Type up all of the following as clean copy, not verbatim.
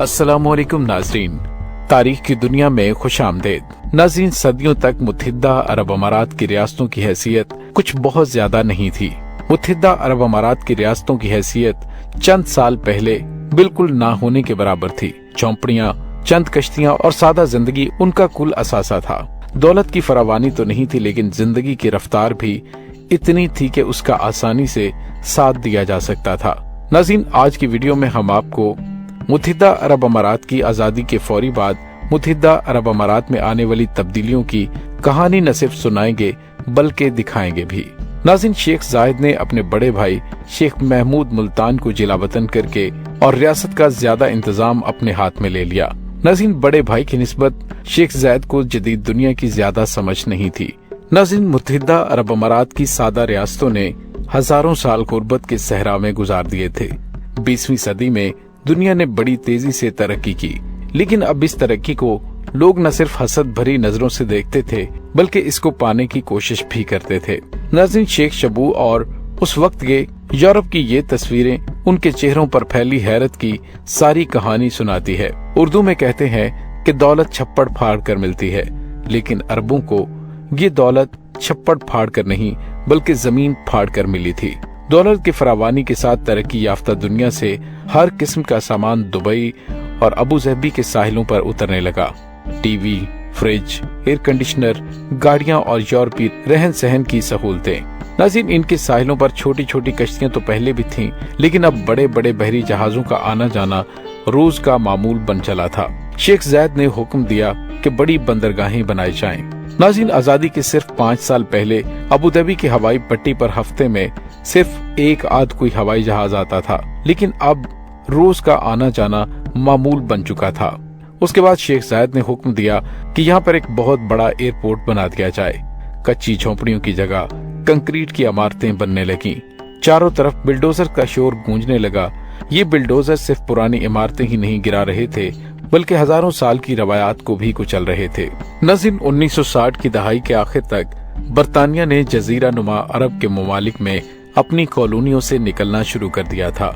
अस्सलाम वालेकुम नाजरीन, तारीख की दुनिया में खुश आमदेद। नाजरीन, सदियों तक मुत्तहिदा अरब अमारात की रियासतों की हैसियत कुछ बहुत ज्यादा नहीं थी। मुत्तहिदा अरब अमारात की रियासतों की हैसियत चंद साल पहले बिल्कुल ना होने के बराबर थी। झोंपड़ियाँ, चंद कश्तियाँ और सादा जिंदगी उनका कुल असासा था। दौलत की फरावानी तो नहीं थी, लेकिन जिंदगी की रफ्तार भी इतनी थी कि उसका आसानी से साथ दिया जा सकता था। नाज़रीन, आज की वीडियो में हम आपको मुत्तहिदा अरब अमारात की आजादी के फौरी बाद मुत्तहिदा अरब अमारात में आने वाली तब्दीलियों की कहानी न सिर्फ सुनाएंगे बल्कि दिखाएंगे भी। नाज़रीन, शेख जायद ने अपने बड़े भाई शेख महमूद मुल्तान को जिला वतन करके और रियासत का ज्यादा इंतजाम अपने हाथ में ले लिया। नाज़रीन, बड़े भाई की निस्बत शेख जायद को जदीद दुनिया की ज्यादा समझ नहीं थी। नाज़रीन, मुत्तहिदा अरब अमारात की सादा रियासतों ने हजारों साल गुर्बत के सहरा में गुजार दिए थे। 20वीं सदी में दुनिया ने बड़ी तेजी से तरक्की की, लेकिन अब इस तरक्की को लोग न सिर्फ हसद भरी नजरों से देखते थे बल्कि इसको पाने की कोशिश भी करते थे। नाज़रीन, शेख शबू और उस वक्त के यूरोप की ये तस्वीरें उनके चेहरों पर फैली हैरत की सारी कहानी सुनाती है। उर्दू में कहते हैं कि दौलत छप्पड़ फाड़ कर मिलती है, लेकिन अरबों को ये दौलत छप्पड़ फाड़ कर नहीं बल्कि जमीन फाड़ कर मिली थी। दौलत की फरावानी के साथ तरक्की याफ्ता दुनिया से हर किस्म का सामान दुबई और अबू धाबी के साहिलों पर उतरने लगा। टीवी, फ्रिज, एयर कंडीशनर, गाड़ियां और यूरोपीय रहन सहन की सहूलतें। नाज़रीन, इनके साहिलों पर छोटी छोटी कश्तियां तो पहले भी थीं, लेकिन अब बड़े बड़े बहरी जहाजों का आना जाना रोज का मामूल बन चला था। शेख जायद ने हुक्म दिया कि बड़ी बंदरगाहें बनाई जाएं। नाज़रीन, आजादी के सिर्फ 5 साल पहले अबू धाबी की हवाई पट्टी पर हफ्ते में सिर्फ एक आध कोई हवाई जहाज आता था, लेकिन अब रोज का आना जाना मामूल बन चुका था। उसके बाद शेख जायद ने हुक्म दिया कि यहाँ पर एक बहुत बड़ा एयरपोर्ट बना दिया जाए। कच्ची झोंपड़ियों की जगह कंक्रीट की इमारतें बनने लगी। चारों तरफ बिल्डोजर का शोर गूंजने लगा। ये बिल्डोजर सिर्फ पुरानी इमारतें ही नहीं गिरा रहे थे बल्कि हजारों साल की रवायात को भी कुचल रहे थे। नाज़रीन, 1960 की दहाई के आखिर तक बरतानिया ने जजीरा नुमा अरब के ममालिक में अपनी कॉलोनियों से निकलना शुरू कर दिया था।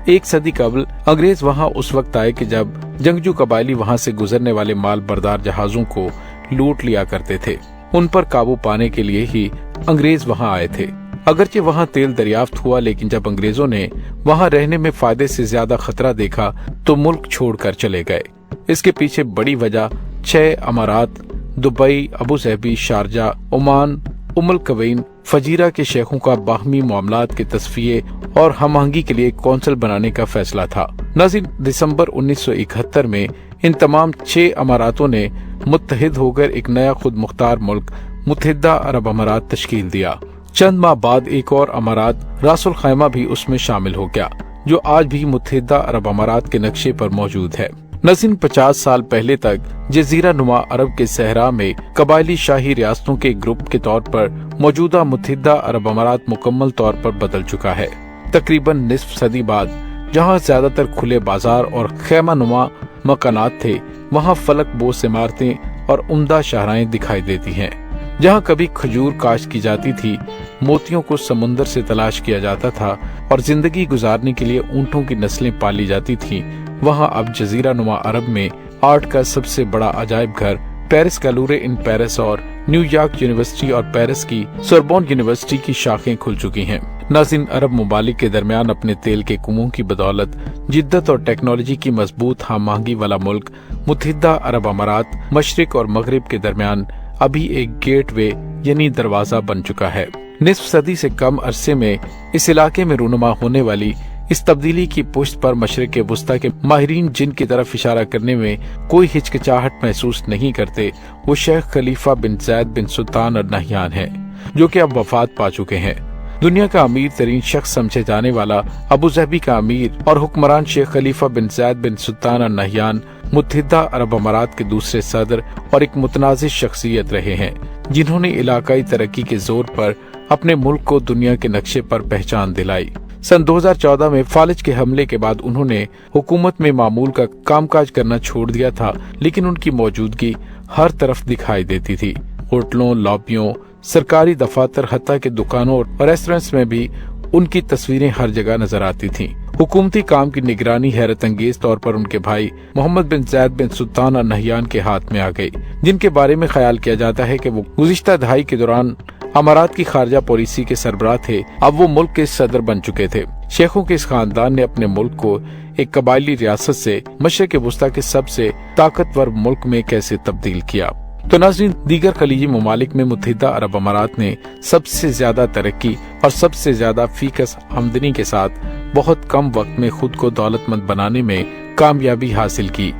एक सदी कबल अंग्रेज वहां उस वक्त आए कि जब जंगजू कबायली वहां से गुजरने वाले माल बरदार जहाजों को लूट लिया करते थे। उन पर काबू पाने के लिए ही अंग्रेज वहां आए थे। अगरचे वहां तेल दरियाफ्त हुआ, लेकिन जब अंग्रेजों ने वहां रहने में फायदे से ज्यादा खतरा देखा तो मुल्क छोड़कर चले गए। इसके पीछे बड़ी वजह 6 अमारात Dubai, Abu Dhabi, Sharjah, Oman, Umm al Quwain, Fujairah के शेखों का बाहमी मामलात के तस्फिये और हमआहंगी के लिए कौंसिल बनाने का फैसला था। नाज़रीन, दिसंबर 1971 में इन तमाम 6 अमारातों ने मुत्तहिद होकर एक नया खुद मुख्तार मुल्क मुत्तहिदा अरब अमारात तश्कील दिया। चंद माह बाद एक और अमारात रासुल खैमा भी उसमें शामिल हो गया, जो आज भी मुत्तहिदा अरब अमारात के नक्शे पर मौजूद है। नाज़रीन, 50 साल पहले तक जजीरा नुमा अरब के सहरा में कबायली शाही रियासतों के ग्रुप के तौर पर मौजूदा मुत्तहिदा अरब अमारात मुकम्मल तौर पर बदल चुका है। तकरीबन निस्फ सदी बाद जहां ज्यादातर खुले बाजार और खैमा नुमा मकानात थे, वहां फलक बोस इमारतें और उम्दा शाहराएं दिखाई देती हैं। जहां कभी खजूर काश्त की जाती थी, मोतियों को समुंदर से तलाश किया जाता था और जिंदगी गुजारने के लिए ऊंटों की नस्लें पाली जाती थीं, वहां अब जजीरा नुमा अरब में आर्ट का सबसे बड़ा अजायब घर पेरिस का लूरे इन पेरिस और न्यूयॉर्क यूनिवर्सिटी और पेरिस की सोरबोन यूनिवर्सिटी की शाखें खुल चुकी हैं। नाज़रीन, अरब ममालिक के दरमियान अपने तेल के कुओं की बदौलत जिद्दत और टेक्नोलॉजी की मजबूत हमआहंगी वाला मुल्क मुत्तहिदा अरब अमारात मशरिक और मगरिब के दरमियान अभी एक गेटवे यानी दरवाजा बन चुका है। निस्फ सदी से कम अरसे में इस इलाके में रूनुमा होने वाली इस तब्दीली की पुष्ट पर मशरिक वुस्ता के माहिरीन जिन की तरफ इशारा करने में कोई हिचकिचाहट महसूस नहीं करते, वो शेख खलीफा बिन जायद बिन सुल्तान अल नहयान है, जो कि अब वफात पा चुके हैं। दुनिया का अमीर तरीन शख्स समझे जाने वाला अबू धाबी का अमीर और हुक्मरान शेख खलीफा बिन जायद बिन सुल्तान अल नहयान मुत्तहिदा अरब अमारात के दूसरे सदर और एक मुतनाज़िर शख्सियत रहे हैं, जिन्होंने इलाकाई तरक्की के जोर पर अपने मुल्क को दुनिया के नक्शे पर पहचान दिलाई। सन 2014 में फालिज के हमले के बाद उन्होंने हुकूमत में मामूल का कामकाज करना छोड़ दिया था, लेकिन उनकी मौजूदगी हर तरफ दिखाई देती थी। होटलों, लॉबियों, सरकारी दफातर, हत्ता के दुकानों और रेस्टोरेंट्स में भी उनकी तस्वीरें हर जगह नजर आती थीं। हुकूमती काम की निगरानी हैरत अंगेज तौर पर उनके भाई मोहम्मद बिन जैद बिन सुल्तान अल नहयान के हाथ में आ गई, जिनके बारे में ख्याल किया जाता है कि वो गुज़िश्ता दहाई के दौरान अमारात की खारजा पॉलिसी के सरबराह थे। अब वो मुल्क के सदर बन चुके थे। शेखों के इस खानदान ने अपने मुल्क को एक कबायली रियासत से मशरिक़ वुस्ता के सबसे ताकतवर मुल्क में कैसे तब्दील किया। तो नाज़रीन, दीगर खलीजी ममालिक में मुत्तहिदा अरब अमारात ने सबसे ज्यादा तरक्की और सबसे ज्यादा फीकस आमदनी के साथ बहुत कम वक्त में खुद को दौलतमंद बनाने में कामयाबी हासिल की।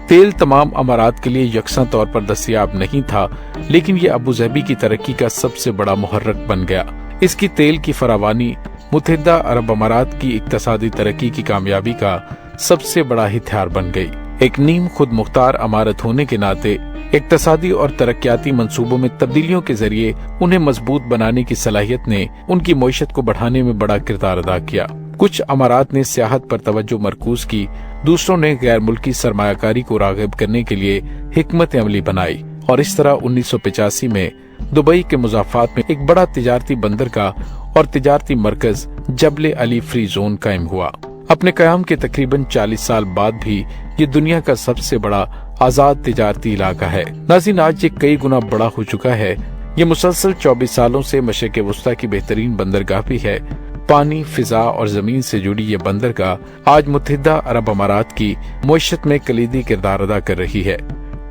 तेल तमाम अमारात के लिए यकसा तौर पर दस्तयाब नहीं था, लेकिन ये अबू ज़हबी की तरक्की का सबसे बड़ा मुहर्रक बन गया। इसकी तेल की फरावानी मुत्तहिदा अरब अमारात की इक्तसादी तरक्की की कामयाबी का सबसे बड़ा हथियार बन गई। एक नीम खुद मुख्तार अमारत होने के नाते इक्तसादी और तरक्याती मंसूबों में तब्दीलियों के जरिए उन्हें मजबूत बनाने की सलाहियत ने उनकी मईशत को बढ़ाने में बड़ा किरदार अदा किया। कुछ अमारात ने सियाहत पर तवज्जो मरकूज की, दूसरों ने गैर मुल्की सरमायाकारी को राग़िब करने के लिए हिकमत अमली बनाई और इस तरह 1985 में दुबई के मुज़ाफ़ात में एक बड़ा तिजारती बंदरगाह और तिजारती मरकज जबले अली फ्री जोन कायम हुआ। अपने कयाम के तकरीबन 40 साल बाद भी ये दुनिया का सबसे बड़ा आजाद तिजारती इलाका है। नाज़रीन, आज ये कई गुना बड़ा हो चुका है। ये मुसलसल 24 सालों से मशरिक़ वुस्ता की बेहतरीन बंदरगाह भी है। पानी, फिजा और जमीन से जुड़ी ये बंदरगाह आज मुत्तहिदा अरब अमारात की मईशत में कलीदी किरदार अदा कर रही है।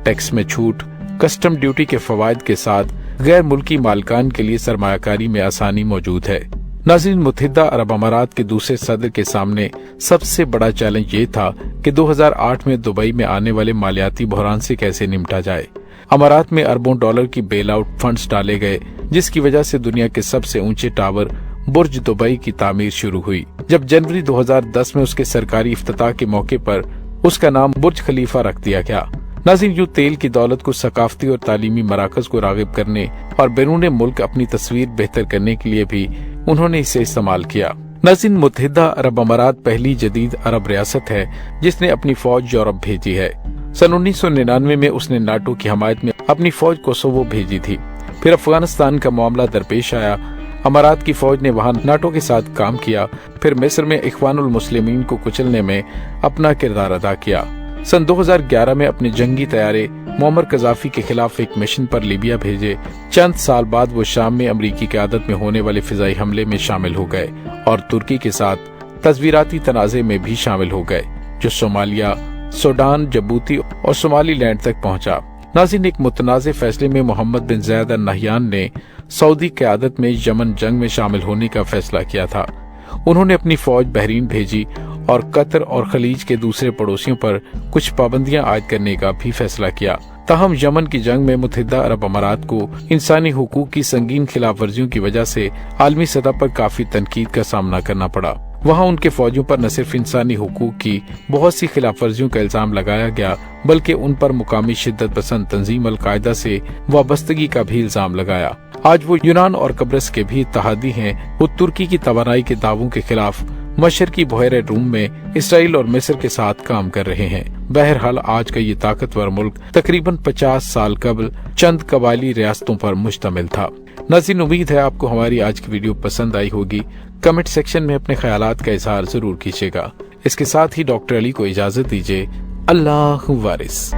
टैक्स में छूट, कस्टम ड्यूटी के फवायद के साथ गैर मुल्की मालिकान के लिए सरमायाकारी में आसानी मौजूद है। नाज़रीन, मुत्तहिदा अरब अमारात के दूसरे सदर के सामने सबसे बड़ा चैलेंज ये था कि 2008 में दुबई में आने वाले मालियाती बहरान से कैसे निपटा जाए। अमारात में अरबों डॉलर की बेल आउट फंड्स डाले गए, जिसकी वजह से दुनिया के सबसे ऊंचे टावर बुर्ज दुबई की तामीर शुरू हुई। जब जनवरी 2010 में उसके सरकारी इफ्तिताह के मौके पर उसका नाम बुर्ज खलीफा रख दिया गया। नाज़रीन, यूं तेल की दौलत को सकाफती और तालीमी मराकज को राग़िब करने और बैरून मुल्क अपनी तस्वीर बेहतर करने के लिए भी उन्होंने इसे इस्तेमाल किया। नाज़रीन, मुत्तहिदा अरब अमारात पहली जदीद अरब रियासत है जिसने अपनी फौज यूरोप भेजी है। सन 1999 में उसने नाटो की हमायत में अपनी फौज कोसोवो भेजी थी। फिर अफगानिस्तान का मामला दरपेश आया। अमारात की फौज ने वहां नाटो के साथ काम किया। फिर मिस्र में इख्वानुल मुस्लिमीन को कुचलने में अपना किरदार अदा किया। सन 2011 में अपने जंगी तैयारे मुअम्मर कज़ाफी के खिलाफ एक मिशन पर लीबिया भेजे। चंद साल बाद वो शाम में अमरीकी क़यादत में होने वाले फिजाई हमले में शामिल हो गए और तुर्की के साथ तस्वीराती तनाज़े में भी शामिल हो गए, जो सोमालिया, सूडान, जबूती और सोमालीलैंड तक पहुंचा। नाज़रीन, एक मुतनाज़े फैसले में मोहम्मद बिन जैद अल नहयान ने सऊदी क़यादत में यमन जंग में शामिल होने का फैसला किया था। उन्होंने अपनी फौज बहरीन भेजी और कतर और खलीज के दूसरे पड़ोसियों पर कुछ पाबंदियां आयद करने का भी फैसला किया। ताहम यमन की जंग में मुत्तहिदा अरब अमारात को इंसानी हुकूक की संगीन खिलाफ वर्जियों की वजह से आलमी सतह पर काफी तनकीद का सामना करना पड़ा। वहाँ उनके फौजियों पर न सिर्फ इंसानी हुकूक की बहुत सी खिलाफ वर्जियों का इल्जाम लगाया गया, बल्कि उन पर मुकामी शिद्दत पसंद तंजीम अल कायदा से वाबस्तगी का भी इल्जाम लगाया। आज वो यूनान और कब्रस के भी इत्तेहादी हैं। वो तुर्की की तवानाई के दावों के खिलाफ मशरकी बहरे रूम में इसराइल और मिस्र के साथ काम कर रहे हैं। बहरहाल आज का ये ताकतवर मुल्क तकरीबन 50 साल कबल चंद कबायली रियासतों पर मुश्तमिल था। नाज़रीन, उम्मीद है आपको हमारी आज की वीडियो पसंद आई होगी। कमेंट सेक्शन में अपने ख्यालात का इजहार जरूर कीजिएगा। इसके साथ ही डॉक्टर अली को इजाजत दीजिए। अल्लाह वारिस।